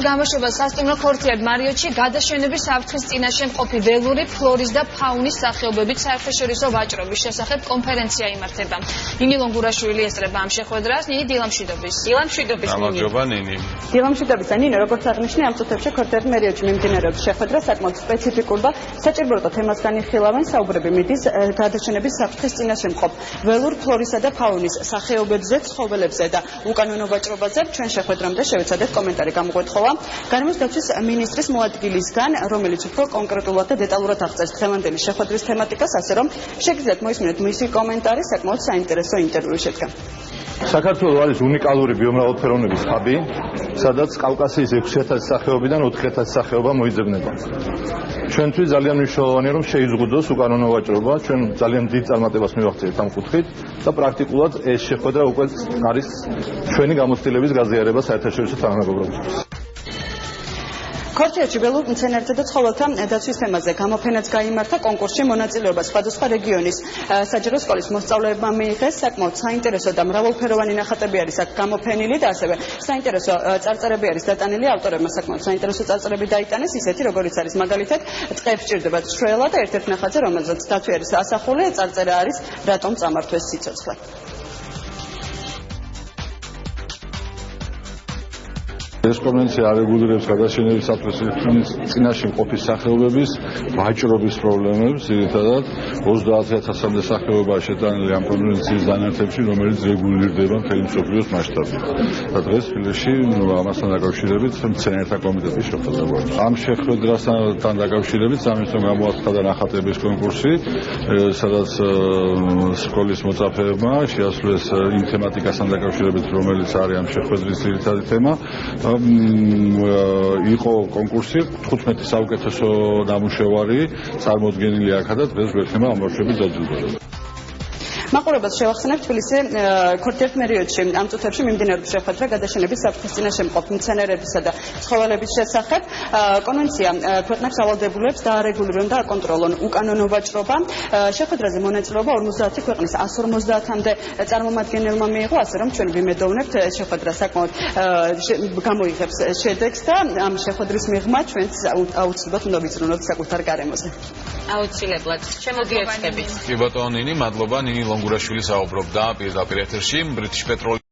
გამოშვება სასტუმრო ქორთიებ მარიოტში გადაშენების საფრთხის წინაშე მყოფი ველური ფლორის და ფაუნის სახეობებით საერთაშორისო ვაჭრობის შესახებ კონფერენცია იმართება. ნინი ლონგურაშვილი ესწრება ამ შეხვედრას. ნინი დილამშვიდობის. გამარჯობა ნინი. დილამშვიდობისა ნინო, როგორც აღნიშნე, ამ წუთებში ქორთიებ მარიოტში მიმდინარეობს შეხვედრა საკმაოდ სპეციფიკურ და საჭიროებო თემას განიხილავენ. საუბრები მიდის გადაშენების საფრთხის წინაშე მყოფ ველურ ფლორისა და ფაუნის სახეობებზე, ცხოველებზე და უკანონო ვაჭრობაზე. ჩვენ შეხვედრამდე შევეცადეთ კომენტარი გამოგვეთხოვა გარემოს დაცვის მინისტრის მოადგილისგან, რომელიც უფრო კონკრეტულად და დეტალურად აღწერს დღევანდელი შეხვედრის თემატიკას, ასე რომ შეგიძლიათ მოისმინოთ მისი კომენტარი, საკმაოდ საინტერესო ინტერვიუ შედგა. საქართველო არის უნიკალური ბიომრავალფეროვნების ჰაბი, სადაც კავკასიის 6000 სახეობიდან 4000 სახეობა მოიძებნება. ჩვენთვის ძალიან მნიშვნელოვანია, რომ შეიზღუდოს უკანონო ვაჭრობა, ჩვენ ძალიან დიდ წარმატებას მივაღწიეთ ამ კუთხით და პრაქტიკულად ეს შეხვედრა უკვე არის ჩვენი გამოცდილების გაზიარება საერთაშორისო თანამეგობრობისთვის. ქორთიებში ველურ მცენარეთა და ცხოველთა დაცვის თემაზე გამოფენაც გაიმართა. კონკურსში მონაწილეობა სხვადასხვა რეგიონის საჯარო სკოლის მოსწავლეებმა მიიღეს. საკმაოდ საინტერესო და მრავალფეროვანი ნახატები არის აქ გამოფენილი და ასევე საინტერესო წარწერები არის დატანილი. ავტორებმა საკმაოდ საინტერესო წარწერები დაიტანეს, ისეთი როგორიც არის მაგალითად წყებს ჭირდებათ შველა და ერთ-ერთ ნახატზე, რომელზეც დათვი არის ასახული, წარწერა არის რატომ წამართვეს სიცოცხლე. ეს კონვენცია არეგულირებს გადაშენების საფრთხის წინაშე მყოფი სახეობების ვაჭრობის პრობლემებს, ძირითადად 30000-მდე სახეობაა შეტანილი ამ კონვენციის დანართებში, რომელიც რეგულირდება მთელი მსოფლიოს მასშტაბით. და დღეს თბილისში ამასთან დაკავშირებით მცენარეთა კომიტეტის შეხვედრა გვაქვს. ამ შეხვედრასთან დაკავშირებით სამინისტრომ გამოაცხადა ნახატების კონკურსი, სადაც სკოლის მოწაფეებმა შეასრულეს იმ თემატიკასთან დაკავშირებით, რომელიც არის ამ შეხვედრის ძირითადი თემა. იყო კონკურსი 15 საუკეთესო ნამუშევარი წარმოდგენილი აქა და დღეს გვექნება ამ ბავშვების დაჯილდოება. მაყურებელს შევახსენებ თბილისი ქორთიებ მარიოტში ამ წუთებში მიმდინარეობს შეხვედრა გადაშენების საფრთხის წინაშე მყოფ მცენარეებისა და ცხოველების შესახებ. კონვენცია ქვეყნებს ავალდებულებს დაარეგულირონ და აკონტროლონ უკანონო ვაჭრობა. შეხვედრაზე მონაწილეობა 50 ქვეყნის 150-მდე წარმომადგენელმა მიიღო, ასე რომ ჩვენ ვიმედოვნებთ შეხვედრა საკმაოდ გამოიღებს შედეგს და ამ შეხვედრის მიღმა ჩვენც აუცილებლად უნდა ვიზრუნოთ საკუთარ გარემოზე. აუცილებლად. შემოგიერთებით. კი ბატონო ნინი, მადლობა. ნინი ლონგურაშვილი საუბრობდა პირდაპირ ეთერში ბრიტიშ პეტროლიუმ